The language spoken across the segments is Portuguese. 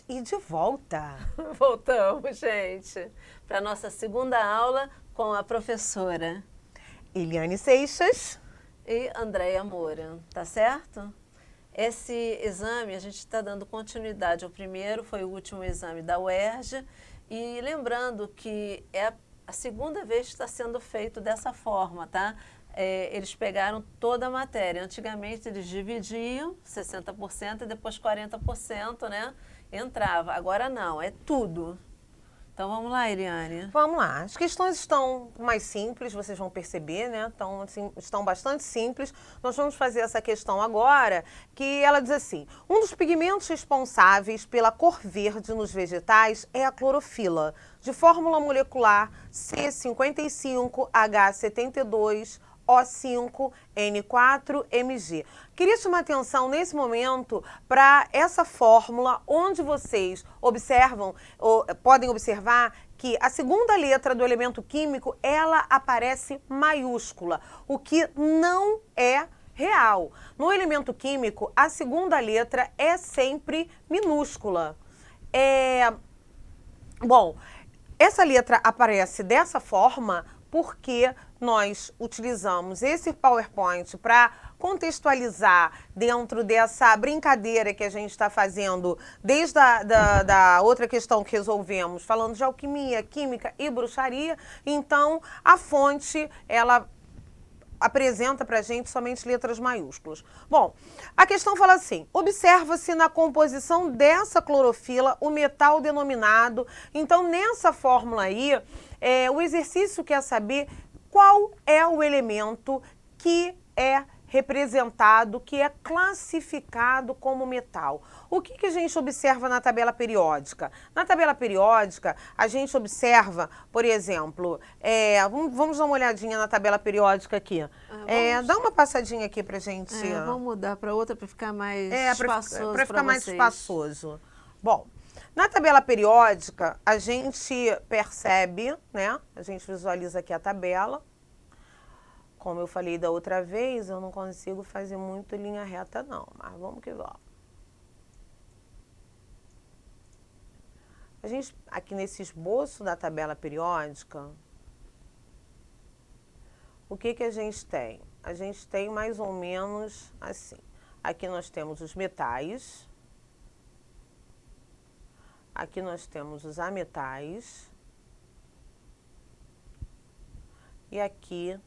E de volta. Voltamos, gente, para a nossa segunda aula com a professora Eliane Seixas e Andréia Moura, tá certo? Esse exame a gente está dando continuidade ao primeiro, foi o último exame da UERJ, e lembrando que é a segunda vez que está sendo feito dessa forma, tá? Eles pegaram toda a matéria. Antigamente eles dividiam 60% e depois 40%, né? Entrava. Agora não, é tudo. Então vamos lá, Eliane. Vamos lá. As questões estão mais simples, vocês vão perceber, né? Então, assim, estão bastante simples. Nós vamos fazer essa questão agora, que ela diz assim: um dos pigmentos responsáveis pela cor verde nos vegetais é a clorofila, de fórmula molecular C55H72 O5N4Mg. Queria chamar atenção nesse momento para essa fórmula, onde vocês observam, ou podem observar que a segunda letra do elemento químico, ela aparece maiúscula, o que não é real. No elemento químico, a segunda letra é sempre minúscula. Bom, essa letra aparece dessa forma porque nós utilizamos esse PowerPoint para contextualizar dentro dessa brincadeira que a gente está fazendo desde da outra questão que resolvemos, falando de alquimia, química e bruxaria. Então, a fonte, ela apresenta para a gente somente letras maiúsculas. Bom, a questão fala assim: observa-se na composição dessa clorofila o metal denominado. Então, nessa fórmula aí, o exercício quer saber qual é o elemento que é representado, que é classificado como metal. O que a gente observa na tabela periódica? Na tabela periódica, a gente observa, por exemplo, vamos dar uma olhadinha na tabela periódica aqui. Dá uma passadinha aqui pra gente. Vamos mudar para outra para ficar mais espaçoso. Para ficar mais espaçoso. Bom, na tabela periódica, a gente percebe, né? A gente visualiza aqui a tabela. Como eu falei da outra vez, eu não consigo fazer muito linha reta não, mas vamos que vamos. A gente, aqui nesse esboço da tabela periódica, o que a gente tem? A gente tem mais ou menos assim. Aqui nós temos os metais. Aqui nós temos os ametais. E aqui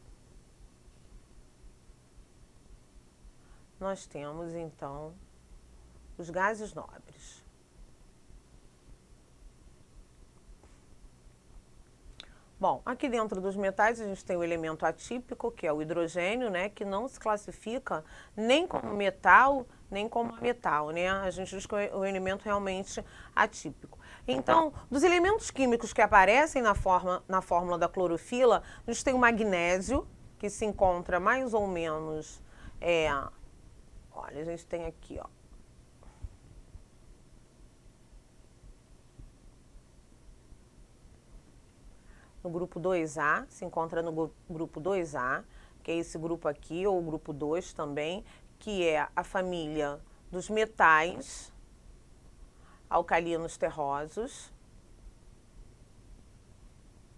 nós temos, então, os gases nobres. Bom, aqui dentro dos metais a gente tem o elemento atípico, que é o hidrogênio, né, que não se classifica nem como metal, nem como metal, né? A gente diz que é um elemento realmente atípico. Então, dos elementos químicos que aparecem na fórmula da clorofila, a gente tem o magnésio, que se encontra mais ou menos... olha, a gente tem aqui, ó. No grupo 2A, se encontra no grupo 2A, que é esse grupo aqui, ou o grupo 2 também, que é a família dos metais alcalinos terrosos.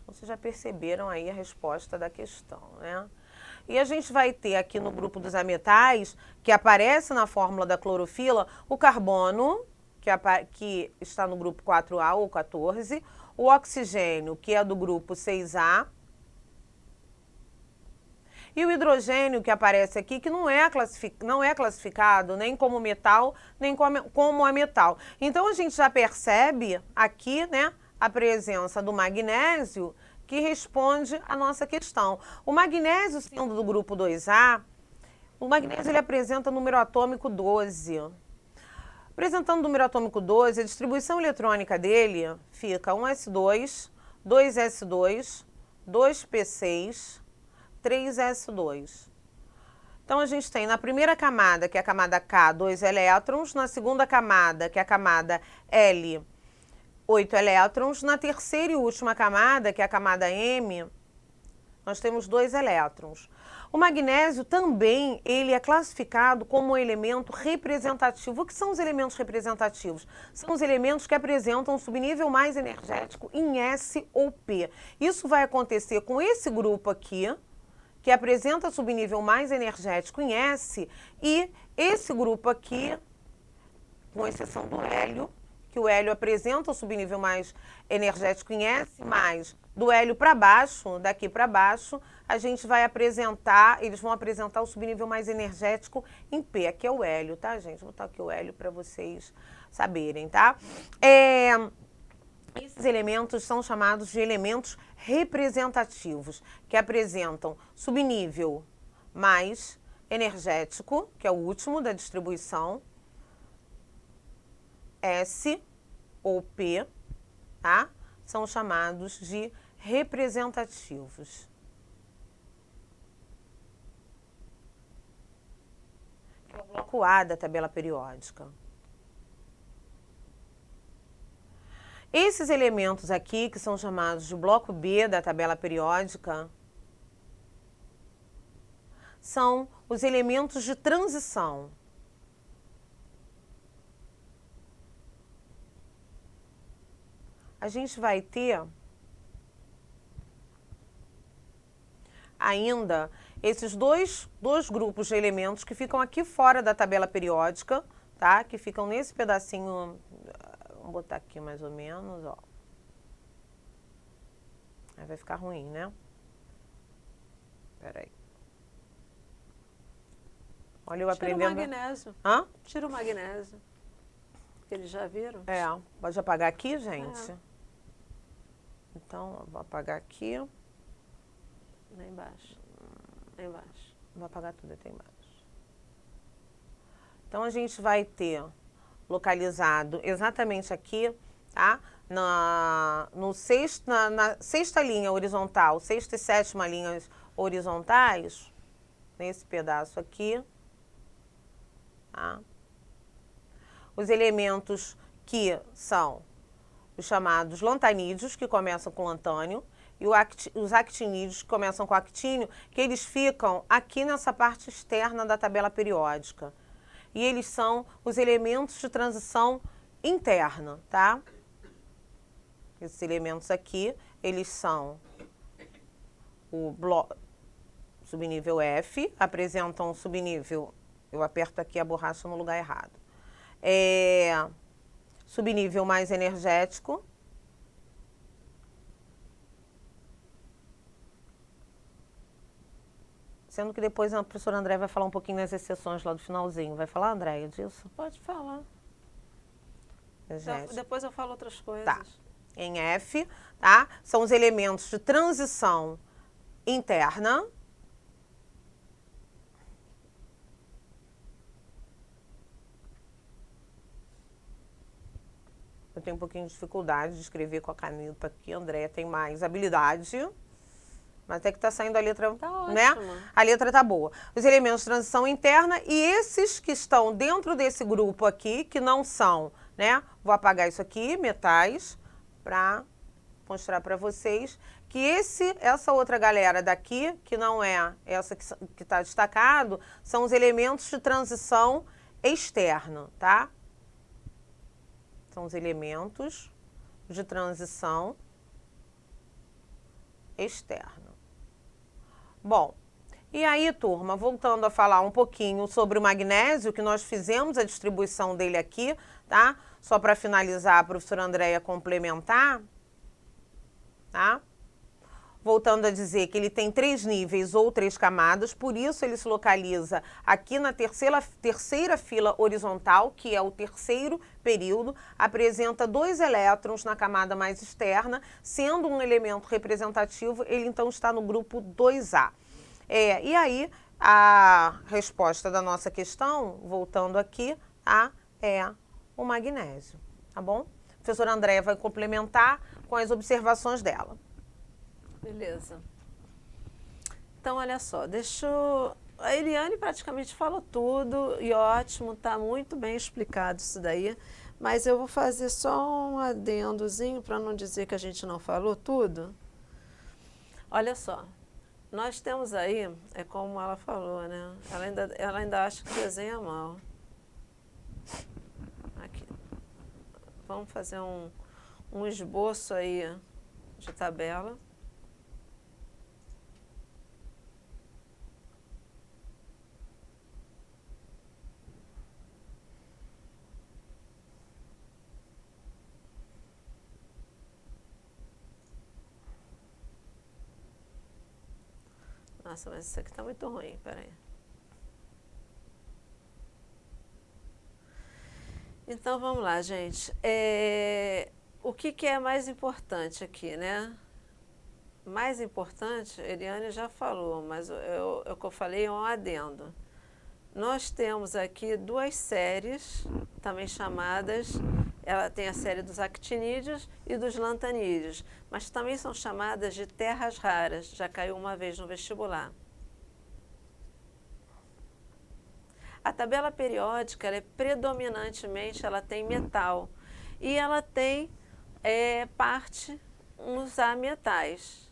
Vocês já perceberam aí a resposta da questão, né? E a gente vai ter aqui no grupo dos ametais, que aparece na fórmula da clorofila, o carbono, que está no grupo 4A ou 14, o oxigênio, que é do grupo 6A, e o hidrogênio, que aparece aqui, que não é classificado nem como metal, nem como ametal. Então, a gente já percebe aqui, né, a presença do magnésio, que responde à nossa questão. O magnésio, sendo do grupo 2A, o magnésio ele apresenta número atômico 12. Apresentando o número atômico 12, a distribuição eletrônica dele fica 1s2, 2s2, 2p6, 3s2. Então, a gente tem na primeira camada, que é a camada K, 2 elétrons. Na segunda camada, que é a camada L, 8 elétrons. Na terceira e última camada, que é a camada M, nós temos 2 elétrons. O magnésio também ele é classificado como um elemento representativo. O que são os elementos representativos? São os elementos que apresentam um subnível mais energético em S ou P. Isso vai acontecer com esse grupo aqui, que apresenta subnível mais energético em S, e esse grupo aqui, com exceção do hélio, que o hélio apresenta o subnível mais energético em S, mas do hélio para baixo, daqui para baixo, a gente vai apresentar, eles vão apresentar o subnível mais energético em P. Aqui é o hélio, tá, gente? Vou botar aqui o hélio para vocês saberem, tá? Esses elementos são chamados de elementos representativos, que apresentam subnível mais energético, que é o último da distribuição, S ou P, tá? São chamados de representativos. Que é o bloco A da tabela periódica. Esses elementos aqui, que são chamados de bloco B da tabela periódica, são os elementos de transição. A gente vai ter ainda esses dois grupos de elementos que ficam aqui fora da tabela periódica, tá? Que ficam nesse pedacinho, vamos botar aqui mais ou menos, ó. Aí vai ficar ruim, né? Peraí. Olha, eu aprendendo... Tira o magnésio. Hã? Tira o magnésio. Que eles já viram? Pode apagar aqui, gente? Então, eu vou apagar aqui. Lá embaixo. Lá embaixo. Vou apagar tudo até embaixo. Então, a gente vai ter localizado exatamente aqui, tá? Na sexta linha horizontal, sexta e sétima linhas horizontais, nesse pedaço aqui, tá? Os elementos que são os chamados lantanídeos, que começam com lantânio, e os actinídeos, que começam com actínio, que eles ficam aqui nessa parte externa da tabela periódica. E eles são os elementos de transição interna, tá? Esses elementos aqui, eles são o subnível F, apresentam o subnível, eu aperto aqui a borracha no lugar errado. Subnível mais energético. Sendo que depois a professora Andréia vai falar um pouquinho nas exceções lá do finalzinho. Vai falar, Andréia, disso? Pode falar. Energético. Depois eu falo outras coisas. Tá. Em F, tá? São os elementos de transição interna. Eu tenho um pouquinho de dificuldade de escrever com a caneta aqui. A Andréia tem mais habilidade. Mas até que tá saindo a letra, tá né? ótimo. A letra tá boa. Os elementos de transição interna e esses que estão dentro desse grupo aqui, que não são, né? Vou apagar isso aqui, metais, para mostrar para vocês que essa outra galera daqui, que não é essa que está destacado, são os elementos de transição externa, tá? São os elementos de transição externa. Bom, e aí, turma, voltando a falar um pouquinho sobre o magnésio, que nós fizemos a distribuição dele aqui, tá? Só para finalizar, a professora Andréia complementar, tá? Voltando a dizer que ele tem 3 níveis ou 3 camadas, por isso ele se localiza aqui na terceira fila horizontal, que é o terceiro período, apresenta 2 elétrons na camada mais externa, sendo um elemento representativo, ele então está no grupo 2A. E aí, a resposta da nossa questão, voltando aqui, é o magnésio, tá bom? A professora Andréia vai complementar com as observações dela. Beleza. Então, olha só, deixa eu a Eliane praticamente falou tudo e ótimo, está muito bem explicado isso daí. Mas eu vou fazer só um adendozinho para não dizer que a gente não falou tudo. Olha só, nós temos aí, é como ela falou, né? Ela ainda acha que desenha mal. Aqui. Vamos fazer um esboço aí de tabela. Nossa, mas isso aqui está muito ruim, peraí. Então, vamos lá, gente. O que é mais importante aqui, né? Mais importante, Eliane já falou, mas o que eu falei é um adendo. Nós temos aqui duas séries, também chamadas, ela tem a série dos actinídeos e dos lantanídeos, mas também são chamadas de terras raras, já caiu uma vez no vestibular. A tabela periódica, ela é predominantemente, ela tem metal e ela tem parte nos ametais.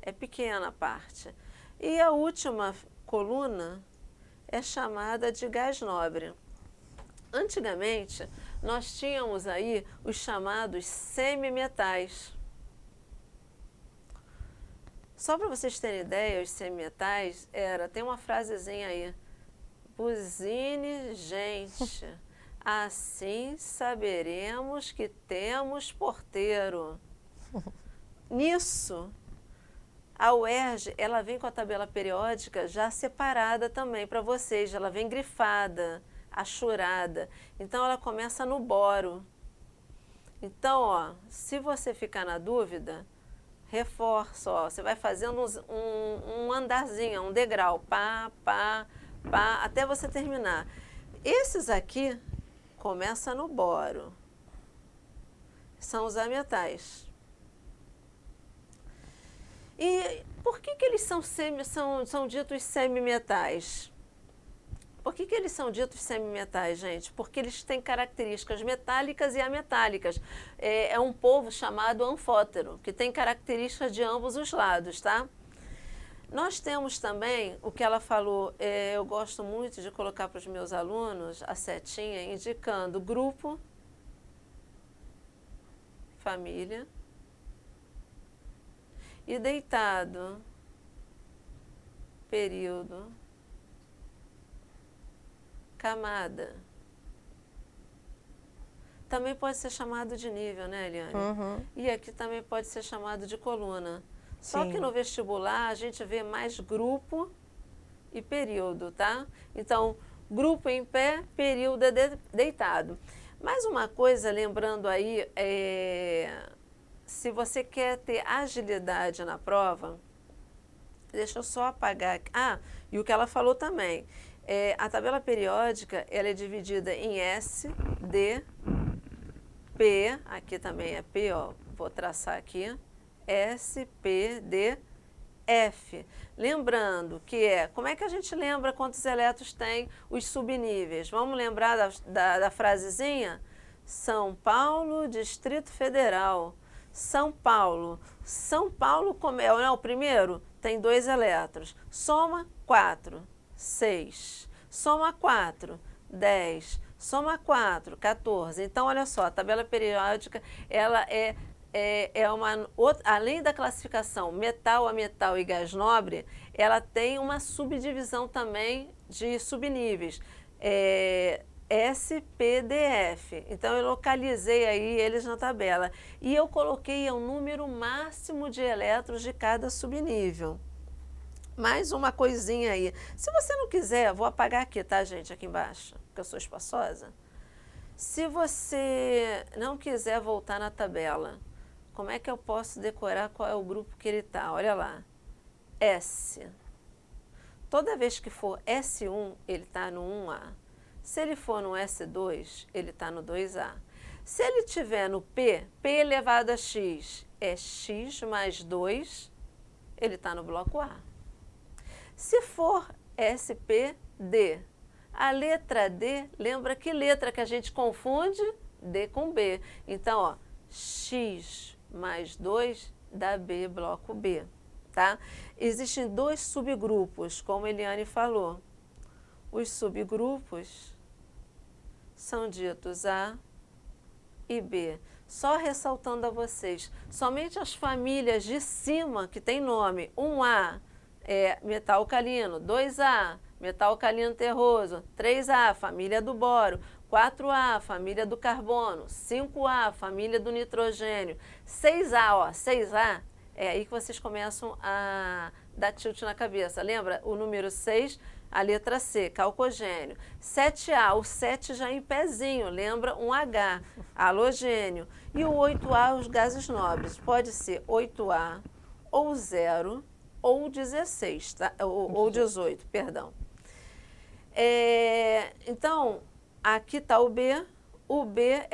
É pequena a parte. E a última coluna é chamada de gás nobre. Antigamente, nós tínhamos aí os chamados semimetais. Só para vocês terem ideia, os semimetais tem uma frasezinha aí. Buzine, gente, assim saberemos que temos porteiro. Nisso, a UERJ, ela vem com a tabela periódica já separada também para vocês, ela vem grifada, achurada. Então, ela começa no boro. Então, ó, se você ficar na dúvida, reforça, ó, você vai fazendo um andarzinho, um degrau, pá, pá, pá, até você terminar. Esses aqui começam no boro. São os ametais. E por que eles são ditos semimetais? Por que eles são ditos semimetais, gente? Porque eles têm características metálicas e ametálicas. É um povo chamado anfótero, que tem características de ambos os lados, tá? Nós temos também, o que ela falou, eu gosto muito de colocar para os meus alunos a setinha indicando grupo, família e deitado, período, camada. Também pode ser chamado de nível, né, Eliane? Uhum. E aqui também pode ser chamado de coluna. Só Sim. que no vestibular a gente vê mais grupo e período, tá? Então, grupo em pé, período deitado. Mais uma coisa, lembrando aí, se você quer ter agilidade na prova, deixa eu só apagar aqui. Ah, e o que ela falou também, a tabela periódica, ela é dividida em S, D, P, aqui também é P, ó, vou traçar aqui, S, P, D, F. Lembrando que como é que a gente lembra quantos elétrons tem os subníveis? Vamos lembrar da frasezinha? São Paulo, Distrito Federal. São Paulo, como é o primeiro, tem 2 elétrons. Soma 4, 6. Soma 4, 10. Soma 4, 14. Então, olha só, a tabela periódica, ela além da classificação metal a metal e gás nobre, ela tem uma subdivisão também de subníveis, S, P, D, F. Então, eu localizei aí eles na tabela. E eu coloquei o número máximo de elétrons de cada subnível. Mais uma coisinha aí. Se você não quiser, vou apagar aqui, tá, gente? Aqui embaixo, porque eu sou espaçosa. Se você não quiser voltar na tabela, como é que eu posso decorar qual é o grupo que ele está? Olha lá. S. Toda vez que for S1, ele está no 1A. Se ele for no S2, ele está no 2A. Se ele estiver no P, P elevado a X é X mais 2, ele está no bloco A. Se for SPD. A letra D, lembra que letra que a gente confunde? D com B. Então, ó, X mais 2 dá B, bloco B, tá? Existem dois subgrupos, como a Eliane falou. Os subgrupos são ditos A e B. Só ressaltando a vocês, somente as famílias de cima que tem nome, 1A é metal alcalino, 2A, metal alcalino terroso, 3A, família do boro, 4A, família do carbono, 5A, família do nitrogênio, 6A, ó, 6A, é aí que vocês começam a dar tilt na cabeça. Lembra? O número 6, a letra C, calcogênio. 7A, o 7 já em pezinho, lembra? Um H, halogênio. E o 8A, os gases nobres. Pode ser 8A, ou 0, ou 16, tá? Ou 18, perdão. Então, aqui está o B. O B,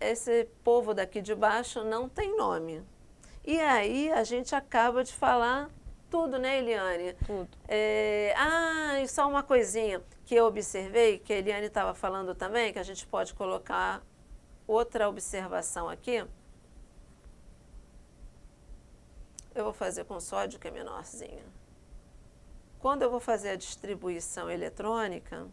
esse povo daqui de baixo não tem nome. E aí a gente acaba de falar tudo, né, Eliane? Tudo. E só uma coisinha que eu observei, que a Eliane estava falando também, que a gente pode colocar outra observação aqui. Eu vou fazer com sódio, que é menorzinho. Quando eu vou fazer a distribuição eletrônica,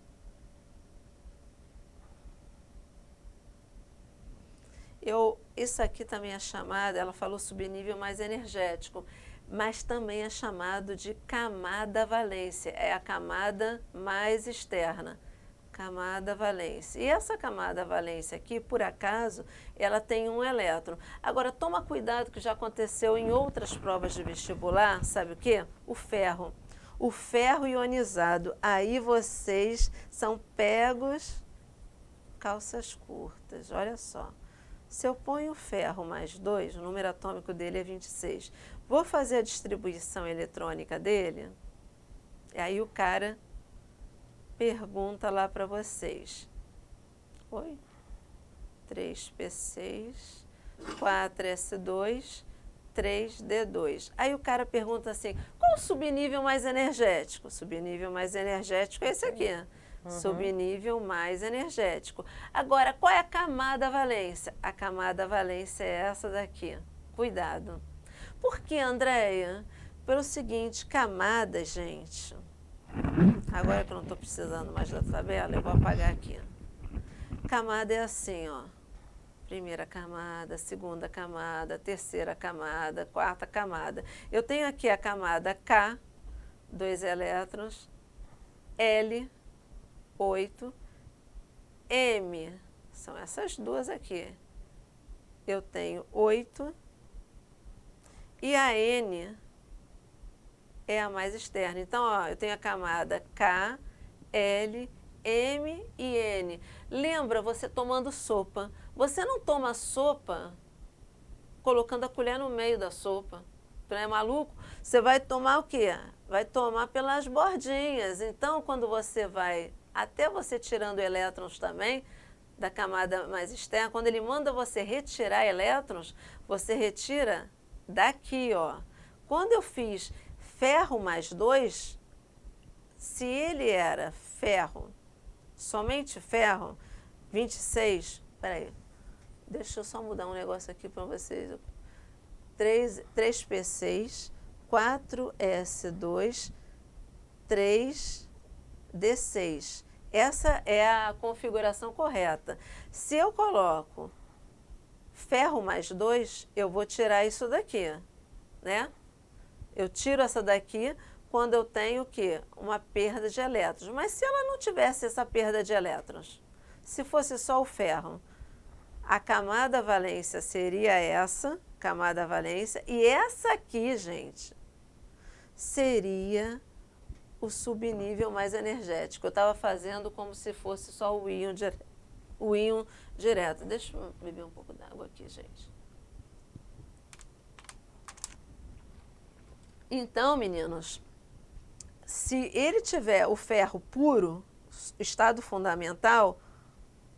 isso aqui também é chamado, ela falou subnível mais energético, mas também é chamado de camada valência, é a camada mais externa, camada valência. E essa camada valência aqui, por acaso, ela tem um elétron. Agora, toma cuidado que já aconteceu em outras provas de vestibular, sabe o quê? O ferro. O ferro ionizado. Aí vocês são pegos calças curtas, olha só. Se eu ponho ferro mais 2, o número atômico dele é 26. Vou fazer a distribuição eletrônica dele, e aí o cara pergunta lá para vocês. Oi? 3P6, 4S2, 3D2. Aí o cara pergunta assim, qual o subnível mais energético? O subnível mais energético é esse aqui. Subnível mais energético. Agora, qual é a camada valência? A camada valência é essa daqui. Cuidado. Por que, Andréia? Pelo seguinte, camada, gente. Agora que eu não estou precisando mais da tabela, eu vou apagar aqui. Camada é assim, ó. Primeira camada, segunda camada, terceira camada, quarta camada. Eu tenho aqui a camada K, 2 elétrons, L, 8, M, são essas duas aqui. Eu tenho 8 e a N é a mais externa. Então, ó, eu tenho a camada K, L, M e N. Lembra você tomando sopa. Você não toma sopa colocando a colher no meio da sopa. Não é maluco? Você vai tomar o quê? Vai tomar pelas bordinhas. Então, quando você vai, até você tirando elétrons também, da camada mais externa, quando ele manda você retirar elétrons, você retira daqui, ó. Quando eu fiz ferro mais 2, se ele era ferro, somente ferro, 26, peraí, deixa eu só mudar um negócio aqui para vocês. 3P6, 4S2, 3D6. Essa é a configuração correta. Se eu coloco ferro mais 2, eu vou tirar isso daqui, né? Eu tiro essa daqui quando eu tenho o quê? Uma perda de elétrons. Mas se ela não tivesse essa perda de elétrons, se fosse só o ferro, a camada valência seria essa, camada valência, e essa aqui, gente, seria o subnível mais energético. Eu estava fazendo como se fosse só o íon direto. Deixa eu beber um pouco d'água aqui, gente. Então, meninos, se ele tiver o ferro puro, estado fundamental,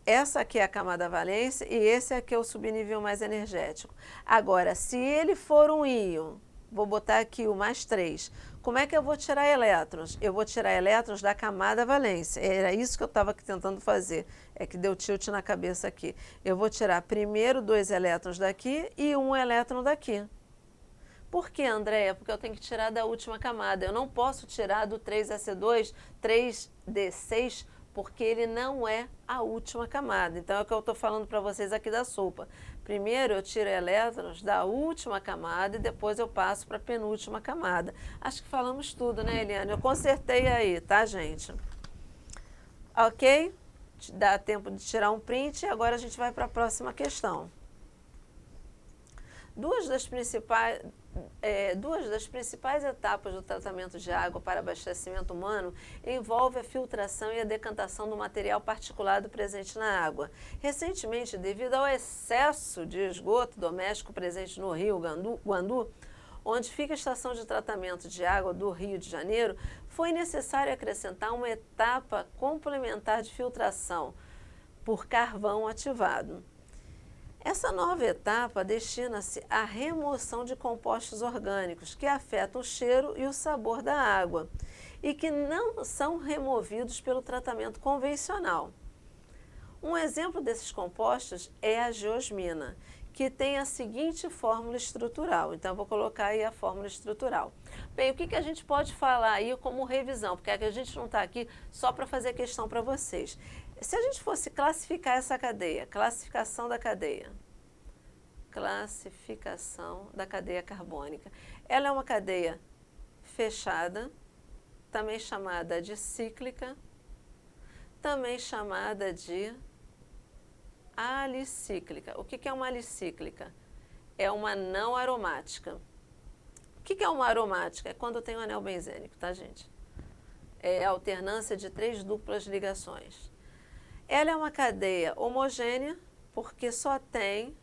essa aqui é a camada valência e esse aqui é o subnível mais energético. Agora, se ele for um íon vou botar aqui o mais 3. Como é que eu vou tirar elétrons? Eu vou tirar elétrons da camada valência. Era isso que eu estava tentando fazer. É que deu tilt na cabeça aqui. Eu vou tirar primeiro 2 elétrons daqui e 1 elétron daqui. Por que, Andréia? Porque eu tenho que tirar da última camada. Eu não posso tirar do 3s2, 3d6, porque ele não é a última camada. Então, é o que eu estou falando para vocês aqui da sopa. Primeiro, eu tiro elétrons da última camada e depois eu passo para a penúltima camada. Acho que falamos tudo, né, Eliane? Eu consertei aí, tá, gente? Ok? Dá tempo de tirar um print e agora a gente vai para a próxima questão. Duas das principais etapas do tratamento de água para abastecimento humano envolve a filtração e a decantação do material particulado presente na água. Recentemente, devido ao excesso de esgoto doméstico presente no rio Guandu, onde fica a estação de tratamento de água do Rio de Janeiro, foi necessário acrescentar uma etapa complementar de filtração por carvão ativado. Essa nova etapa destina-se à remoção de compostos orgânicos que afetam o cheiro e o sabor da água e que não são removidos pelo tratamento convencional. Um exemplo desses compostos é a geosmina, que tem a seguinte fórmula estrutural. Então, eu vou colocar aí a fórmula estrutural. Bem, o que a gente pode falar aí como revisão? Porque a gente não está aqui só para fazer questão para vocês. Se a gente fosse classificar essa cadeia, classificação da cadeia carbônica, ela é uma cadeia fechada, também chamada de cíclica, também chamada de alicíclica. O que é uma alicíclica? É uma não aromática. O que é uma aromática? É quando tem um anel benzênico, tá, gente? É a alternância de 3 duplas ligações. Ela é uma cadeia homogênea porque só tem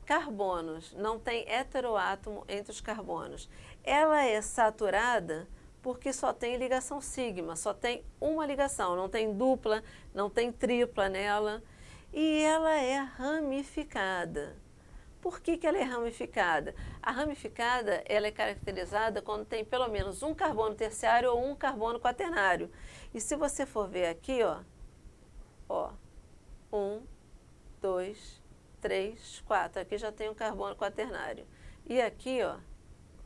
carbonos, não tem heteroátomo entre os carbonos. Ela é saturada porque só tem ligação sigma, só tem uma ligação, não tem dupla, não tem tripla nela. E ela é ramificada. Por que ela é ramificada? A ramificada ela é caracterizada quando tem pelo menos um carbono terciário ou um carbono quaternário. E se você for ver aqui, ó, 1, 2, 3, 4. Aqui já tem um carbono quaternário. E aqui, ó,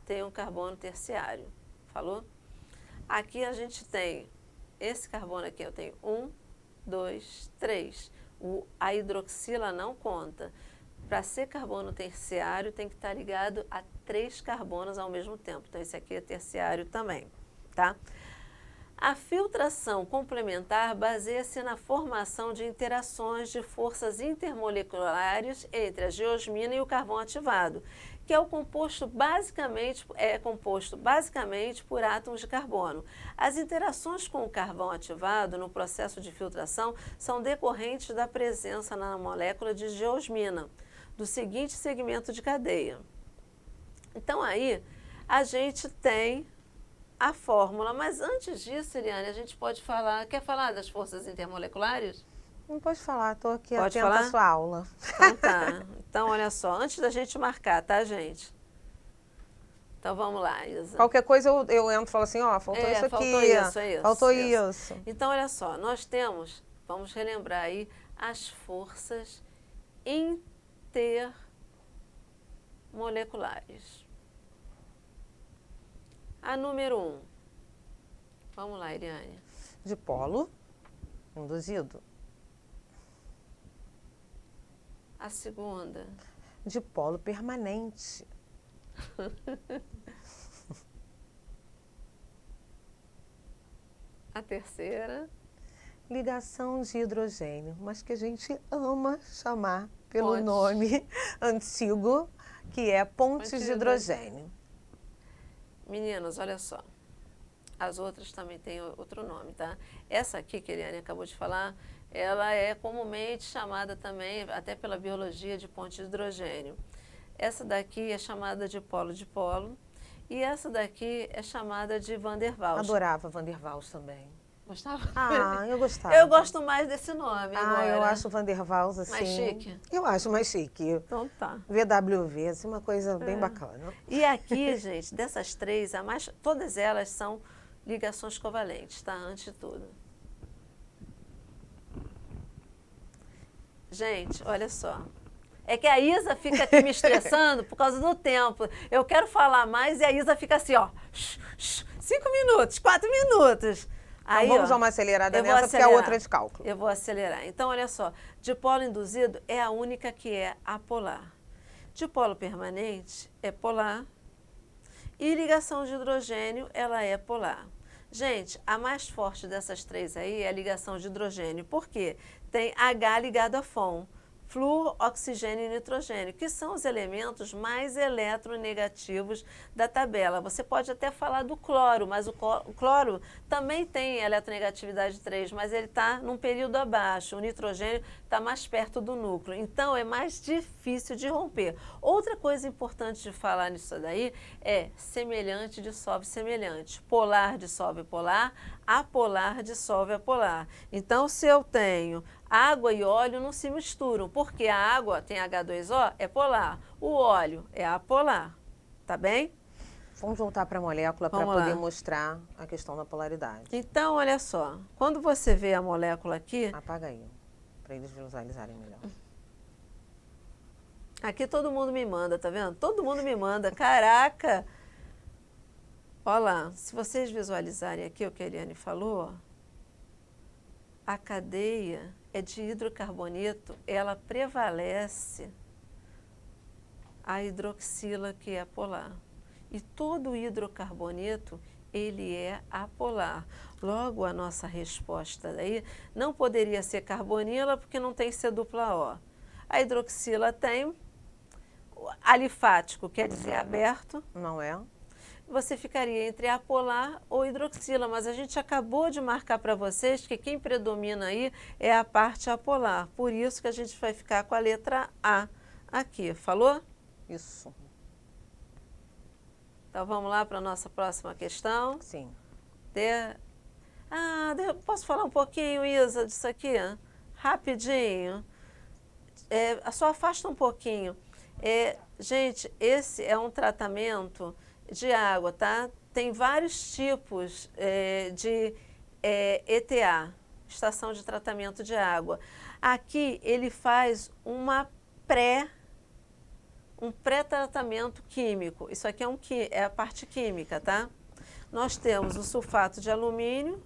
tem um carbono terciário. Falou? Aqui a gente tem esse carbono aqui, eu tenho 1, 2, 3. A hidroxila não conta. Para ser carbono terciário, tem que estar ligado a 3 carbonos ao mesmo tempo. Então, esse aqui é terciário também, tá? A filtração complementar baseia-se na formação de interações de forças intermoleculares entre a geosmina e o carvão ativado, que é composto basicamente por átomos de carbono. As interações com o carvão ativado no processo de filtração são decorrentes da presença na molécula de geosmina, do seguinte segmento de cadeia. Então, aí, a gente tem a fórmula, mas antes disso, Eliane, a gente pode falar, quer falar das forças intermoleculares? Não pode falar, estou aqui pode atenta falar? à sua aula. Então tá, então olha só, antes da gente marcar, tá, gente? Então vamos lá, Isa. Qualquer coisa eu entro e falo assim, ó, faltou isso aqui. Faltou isso. Então olha só, nós temos, vamos relembrar aí, as forças intermoleculares. A número 1. Vamos lá, Eliane. Dipolo induzido. A segunda. Dipolo permanente. A terceira. Ligação de hidrogênio, mas que a gente ama chamar pelo nome antigo, que é ponte de hidrogênio. Meninas, olha só. As outras também têm outro nome, tá? Essa aqui que a Eliane acabou de falar, ela é comumente chamada também, até pela biologia, de ponte de hidrogênio. Essa daqui é chamada de polo-dipolo e essa daqui é chamada de Van der Waals. Adorava Van der Waals também. Gostava? Ah, eu gostava. Eu gosto mais desse nome agora. Eu acho o Van der Waals, assim... Mais chique? Eu acho mais chique. Então tá. VWV, assim, uma coisa bem bacana. E aqui, gente, dessas três, todas elas são ligações covalentes, tá? Antes de tudo. Gente, olha só. É que a Isa fica aqui me estressando por causa do tempo. Eu quero falar mais e a Isa fica assim, ó. 5 minutos, 4 minutos. Aí, então vamos dar uma acelerada nessa, porque a outra é de cálculo. Eu vou acelerar. Então, olha só. Dipolo induzido é a única que é apolar. Dipolo permanente é polar. E ligação de hidrogênio, ela é polar. Gente, a mais forte dessas três aí é a ligação de hidrogênio. Por quê? Tem H ligado a FON. Flúor, oxigênio e nitrogênio, que são os elementos mais eletronegativos da tabela. Você pode até falar do cloro, mas o cloro também tem eletronegatividade 3, mas ele está num período abaixo. O nitrogênio está mais perto do núcleo, então é mais difícil de romper. Outra coisa importante de falar nisso daí é semelhante dissolve semelhante. Polar dissolve polar, apolar dissolve apolar. Então, se eu tenho água e óleo não se misturam, porque a água tem H2O, é polar. O óleo é apolar, tá bem? Vamos voltar para a molécula para poder mostrar a questão da polaridade. Então, olha só, quando você vê a molécula aqui... Apaga aí, para eles visualizarem melhor. Aqui todo mundo me manda, tá vendo? Todo mundo me manda, caraca! Olha lá, se vocês visualizarem aqui o que a Eliane falou, a cadeia é de hidrocarboneto, ela prevalece a hidroxila, que é polar. E todo hidrocarboneto, ele é apolar. Logo, a nossa resposta daí não poderia ser carbonila, porque não tem C dupla O. A hidroxila tem, alifático quer dizer aberto. Não é? Você ficaria entre apolar ou hidroxila, mas a gente acabou de marcar para vocês que quem predomina aí é a parte apolar. Por isso que a gente vai ficar com a letra A aqui. Falou? Isso. Então vamos lá para a nossa próxima questão. Sim. Posso falar um pouquinho, Isa, disso aqui? Rapidinho. Só afasta um pouquinho. Gente, esse é um tratamento de água, tá? Tem vários tipos de ETA, estação de tratamento de água. Aqui ele faz um pré-tratamento químico. Isso aqui é a parte química, tá? Nós temos o sulfato de alumínio,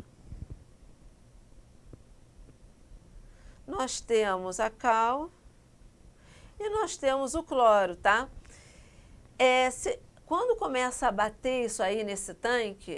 nós temos a cal e nós temos o cloro, tá? Quando começa a bater isso aí nesse tanque,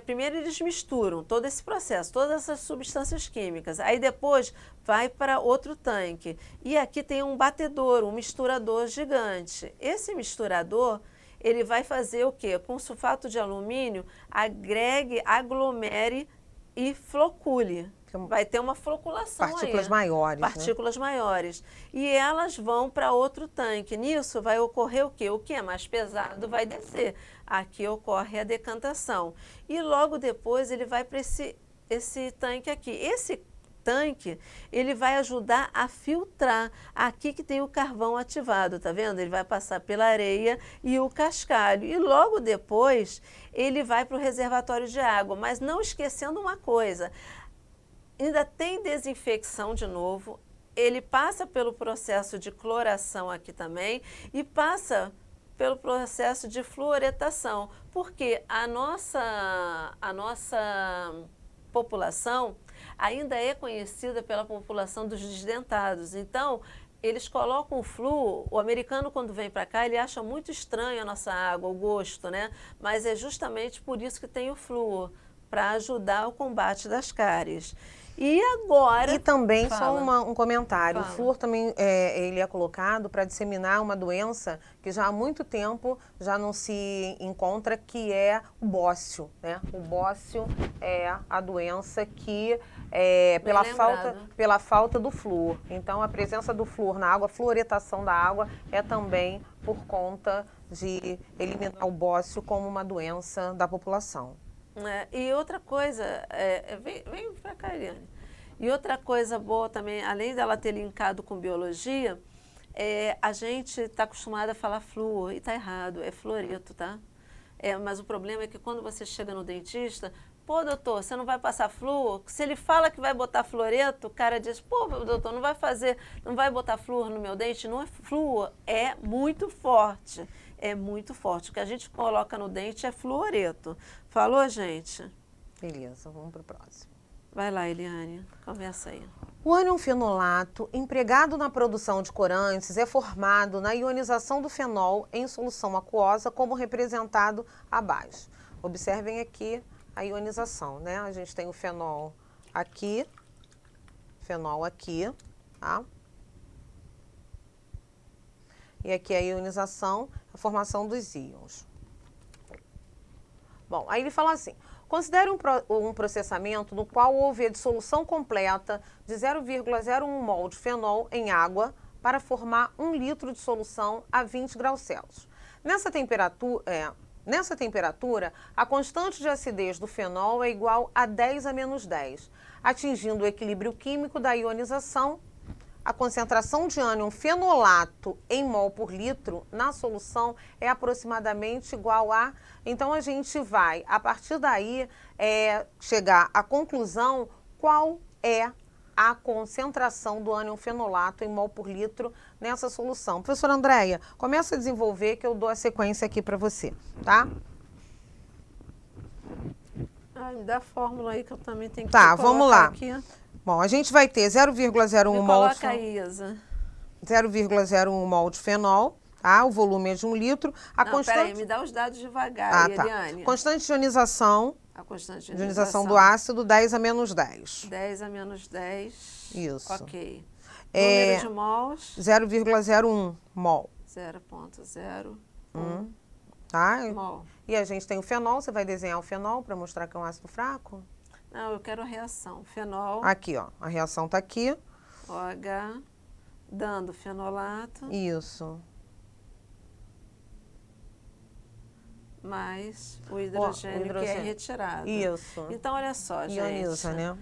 primeiro eles misturam todo esse processo, todas essas substâncias químicas. Aí depois vai para outro tanque. E aqui tem um batedor, um misturador gigante. Esse misturador, ele vai fazer o quê? Com sulfato de alumínio, agregue, aglomere e flocule. Vai ter uma floculação aí. Partículas maiores. Partículas maiores. E elas vão para outro tanque. Nisso vai ocorrer o quê? O que é mais pesado vai descer. Aqui ocorre a decantação. E logo depois ele vai para esse tanque aqui. Esse tanque, ele vai ajudar a filtrar. Aqui que tem o carvão ativado, tá vendo? Ele vai passar pela areia e o cascalho. E logo depois ele vai para o reservatório de água. Mas não esquecendo uma coisa, ainda tem desinfecção de novo, ele passa pelo processo de cloração aqui também e passa pelo processo de fluoretação, porque a nossa população ainda é conhecida pela população dos desdentados. Então, eles colocam o flúor, o americano quando vem para cá, ele acha muito estranho a nossa água, o gosto, né? Mas é justamente por isso que tem o flúor, para ajudar o combate das cáries. E agora... E também, só um comentário, Fala. O flúor também ele é colocado para disseminar uma doença que já há muito tempo já não se encontra, que é o bócio, né? O bócio é a doença que pela falta do flúor. Então, a presença do flúor na água, a fluoretação da água é também por conta de eliminar o bócio como uma doença da população. E outra coisa, vem para cá, Eliane. E outra coisa boa também, além dela ter linkado com biologia, a gente está acostumado a falar flúor, e está errado, é fluoreto, tá? Mas o problema é que quando você chega no dentista, pô, doutor, você não vai passar flúor? Se ele fala que vai botar fluoreto, o cara diz, pô, doutor, não vai botar flúor no meu dente? Não é flúor, é muito forte. É muito forte. O que a gente coloca no dente é fluoreto. Falou, gente? Beleza, vamos para o próximo. Vai lá, Eliane, conversa aí. O ânion fenolato, empregado na produção de corantes, é formado na ionização do fenol em solução aquosa, como representado abaixo. Observem aqui a ionização, né? A gente tem o fenol aqui, tá? E aqui a ionização, a formação dos íons. Bom, aí ele fala assim: considere um processamento no qual houve a dissolução completa de 0,01 mol de fenol em água para formar 1 litro de solução a 20 graus Celsius. Nessa temperatura, a constante de acidez do fenol é igual a 10 a menos 10, atingindo o equilíbrio químico da ionização. A concentração de ânion fenolato em mol por litro na solução é aproximadamente igual a... Então, a gente vai, a partir daí, chegar à conclusão qual é a concentração do ânion fenolato em mol por litro nessa solução. Professora Andréia, começa a desenvolver que eu dou a sequência aqui para você, tá? Me dá a fórmula aí que eu também tenho que Tá, vamos lá. Aqui. Bom, a gente vai ter 0,01 mol... Coloca aí, Isa. 0,01 mol de fenol, tá? O volume é de 1 litro. Peraí, me dá os dados devagar, Eliane. Constante de ionização. A constante de ionização do ácido, 10 a menos 10. 10 a menos 10. Isso. Ok. Número de mols? 0,01 mol. 0,01 tá? mol. E a gente tem o fenol, você vai desenhar o fenol para mostrar que é um ácido fraco? Não, eu quero a reação. Fenol. Aqui, ó. A reação tá aqui. OH, dando fenolato. Isso. Mais o hidrogênio, que é retirado. Isso. Então, olha só, gente. Ioniza, né?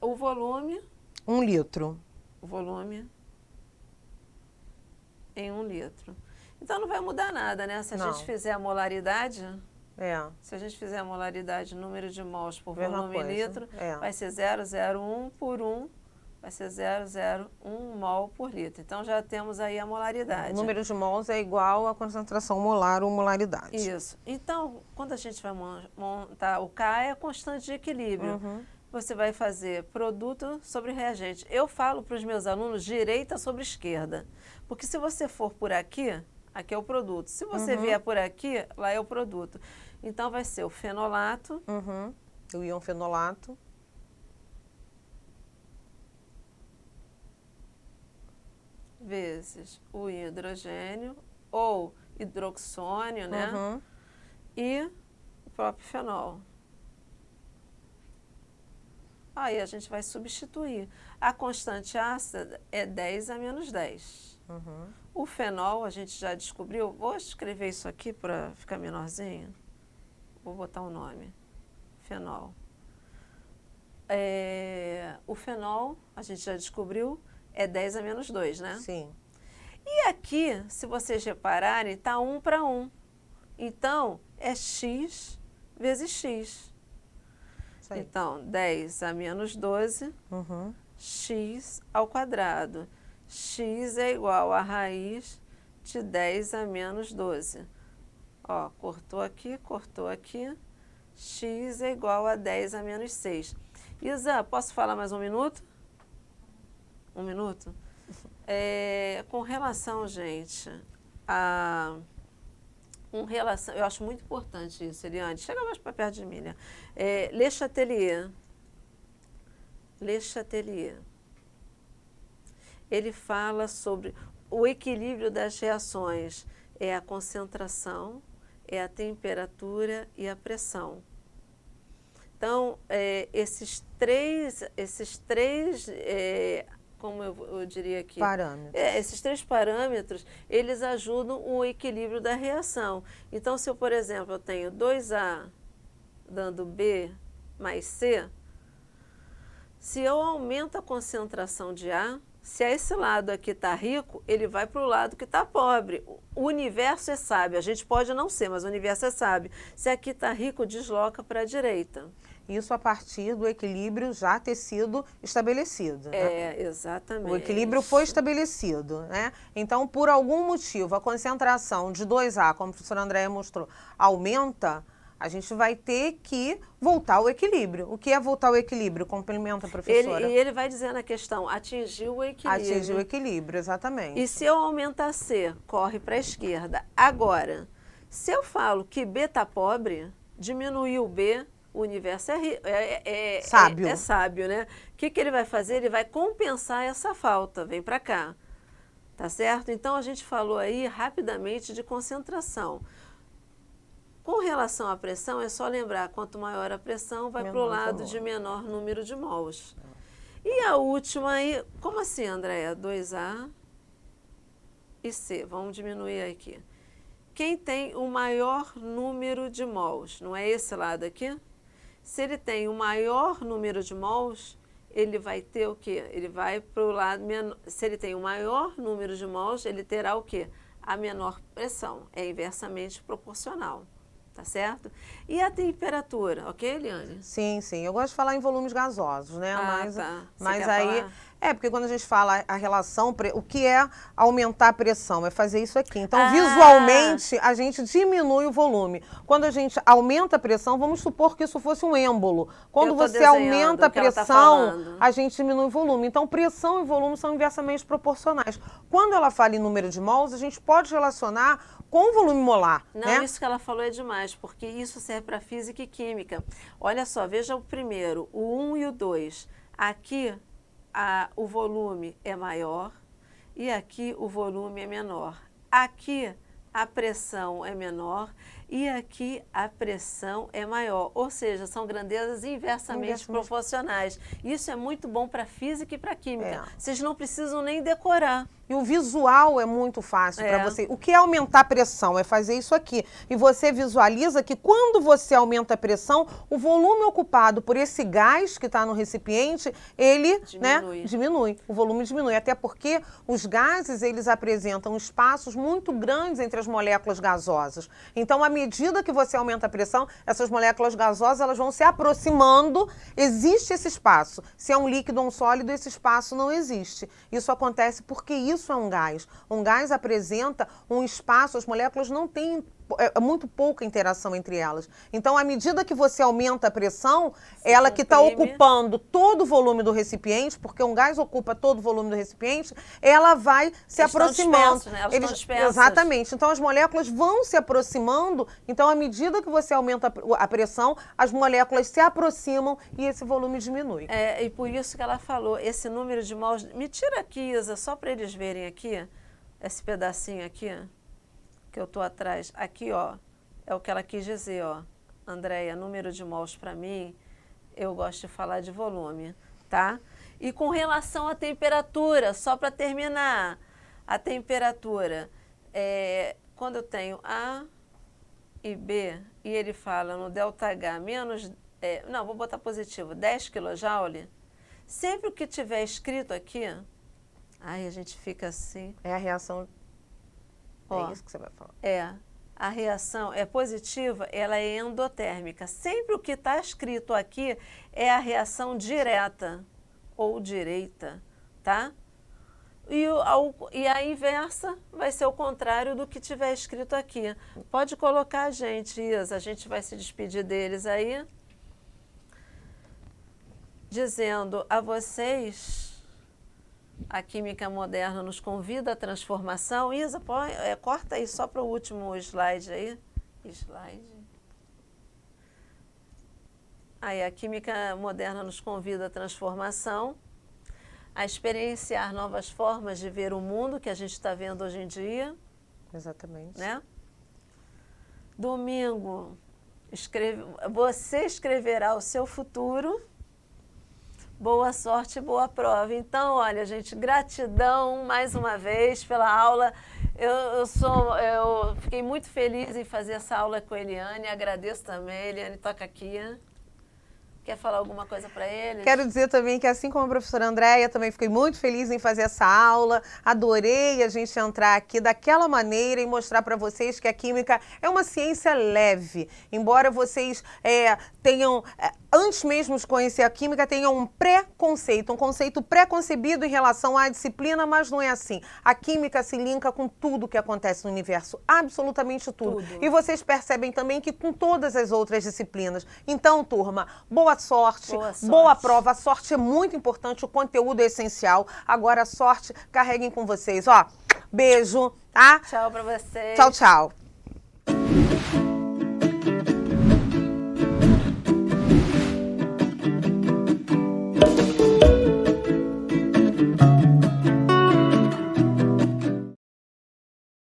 O volume... 1 litro. O volume em 1 litro. Então, não vai mudar nada, né? Se a gente fizer a molaridade... Se a gente fizer a molaridade, número de mols por volume em litro, vai ser 0,01 por 1, vai ser 0,01 mol por litro. Então, já temos aí a molaridade. O número de mols é igual à concentração molar ou molaridade. Isso. Então, quando a gente vai montar o K, é a constante de equilíbrio. Você vai fazer produto sobre reagente. Eu falo para os meus alunos direita sobre esquerda. Porque se você for por aqui, aqui é o produto. Se você vier por aqui, lá é o produto. Então, vai ser o fenolato. O íon fenolato. Vezes o hidrogênio, ou hidroxônio, né? E o próprio fenol. Aí a gente vai substituir. A constante ácida é 10 a menos 10. O fenol, a gente já descobriu. Vou escrever isso aqui para ficar menorzinho. Vou botar o nome. Fenol. O fenol, a gente já descobriu, é 10 a menos 2, né? Sim. E aqui, se vocês repararem, está 1 para 1. Então, é x vezes x. Então, 10 a menos 12, x ao quadrado. X é igual a raiz de 10 a menos 12. Ó, cortou aqui, x é igual a 10 a menos 6. Isa, posso falar mais um minuto? Um minuto? Com relação, gente, eu acho muito importante isso, Eliane. Chega mais para perto de mim, né? Le Chatelier. Ele fala sobre o equilíbrio das reações. É a concentração, é a temperatura e a pressão. Então, esses três como eu diria aqui? Parâmetros. Esses 3 parâmetros, eles ajudam o equilíbrio da reação. Então, se eu, por exemplo, eu tenho 2A dando B mais C, se eu aumento a concentração de A, se esse lado aqui está rico, ele vai para o lado que está pobre. O universo é sábio, a gente pode não ser, mas o universo é sábio. Se aqui está rico, desloca para a direita. Isso a partir do equilíbrio já ter sido estabelecido. Né? Exatamente. O equilíbrio foi estabelecido, né? Então, por algum motivo, a concentração de 2A, como a professora Andréia mostrou, aumenta, a gente vai ter que voltar ao equilíbrio. O que é voltar ao equilíbrio? Complementa a professora. Ele vai dizer na questão, atingir o equilíbrio. Atingir o equilíbrio, exatamente. E se eu aumentar C, corre para a esquerda. Agora, se eu falo que B está pobre, diminuiu o B, o universo sábio. É sábio, né? O que ele vai fazer? Ele vai compensar essa falta. Vem para cá. Tá certo? Então, a gente falou aí rapidamente de concentração. Com relação à pressão, é só lembrar, quanto maior a pressão, vai para o lado de menor número de mols. E a última aí, como assim, Andréia? 2A e C. Vamos diminuir aqui. Quem tem o maior número de mols? Não é esse lado aqui? Se ele tem o maior número de mols, ele vai ter o quê? Ele vai para o lado menor. Se ele tem o maior número de mols, ele terá o quê? A menor pressão. É inversamente proporcional. Tá certo? E a temperatura, ok, Eliane? Sim, sim. Eu gosto de falar em volumes gasosos, né? Tá. Mas aí... Falar? Porque quando a gente fala a relação, o que é aumentar a pressão? É fazer isso aqui. Então, visualmente, a gente diminui o volume. Quando a gente aumenta a pressão, vamos supor que isso fosse um êmbolo. Quando você aumenta a pressão, a gente diminui o volume. Então, pressão e volume são inversamente proporcionais. Quando ela fala em número de mols, a gente pode relacionar com o volume molar. Não, né? Isso que ela falou é demais, porque isso serve para física e química. Olha só, veja o primeiro, o 1 e o 2. Aqui o volume é maior e aqui o volume é menor. Aqui a pressão é menor e aqui a pressão é maior. Ou seja, são grandezas inversamente proporcionais. Isso é muito bom para física e para química. Vocês não precisam nem decorar. E o visual é muito fácil para você. O que é aumentar a pressão? É fazer isso aqui. E você visualiza que quando você aumenta a pressão, o volume ocupado por esse gás que está no recipiente, ele diminui. O volume diminui. Até porque os gases, eles apresentam espaços muito grandes entre as moléculas gasosas. Então, à medida que você aumenta a pressão, essas moléculas gasosas, elas vão se aproximando. Existe esse espaço. Se é um líquido ou um sólido, esse espaço não existe. Isso acontece porque isso é um gás. Um gás apresenta um espaço, as moléculas não têm muito pouca interação entre elas. Então, à medida que você aumenta a pressão, ela que está ocupando todo o volume do recipiente, porque um gás ocupa todo o volume do recipiente, ela vai se aproximando. Estão dispersos, né? Elas estão dispersas. Exatamente. Então, as moléculas vão se aproximando. Então, à medida que você aumenta a pressão, as moléculas se aproximam e esse volume diminui. E por isso que ela falou, esse número de mols... Me tira aqui, Isa, só para eles verem aqui, esse pedacinho aqui, que eu tô atrás. Aqui, ó, é o que ela quis dizer, ó. Andréia, número de mols para mim, eu gosto de falar de volume, tá? E com relação à temperatura, só para terminar, a temperatura, quando eu tenho A e B, e ele fala no ΔH menos, não, vou botar positivo, 10 kJ, sempre o que tiver escrito aqui, aí a gente fica assim. É a reação... É isso que você vai falar. A reação é positiva, ela é endotérmica. Sempre o que está escrito aqui é a reação direta ou direita, tá? E a inversa vai ser o contrário do que tiver escrito aqui. Pode colocar a gente, Isa, a gente vai se despedir deles aí, dizendo a vocês... A química moderna nos convida à transformação. Isa, corta aí só para o último slide aí. Aí, a química moderna nos convida à transformação, a experienciar novas formas de ver o mundo que a gente está vendo hoje em dia. Exatamente. Né? Domingo, você escreverá o seu futuro. Boa sorte e boa prova. Então, olha, gente, gratidão mais uma vez pela aula. Eu fiquei muito feliz em fazer essa aula com a Eliane. Agradeço também. Eliane, toca aqui. Quer falar alguma coisa para eles? Quero dizer também que, assim como a professora Andréia, também fiquei muito feliz em fazer essa aula. Adorei a gente entrar aqui daquela maneira e mostrar para vocês que a química é uma ciência leve. Embora vocês tenham, antes mesmo de conhecer a química, tenham um preconceito, um conceito pré-concebido em relação à disciplina, mas não é assim. A química se linka com tudo que acontece no universo, absolutamente tudo. E vocês percebem também que com todas as outras disciplinas. Então, turma, boa sorte, boa prova. A sorte é muito importante, o conteúdo é essencial. Agora a sorte, carreguem com vocês. Ó, beijo, tá? Tchau pra vocês. Tchau, tchau.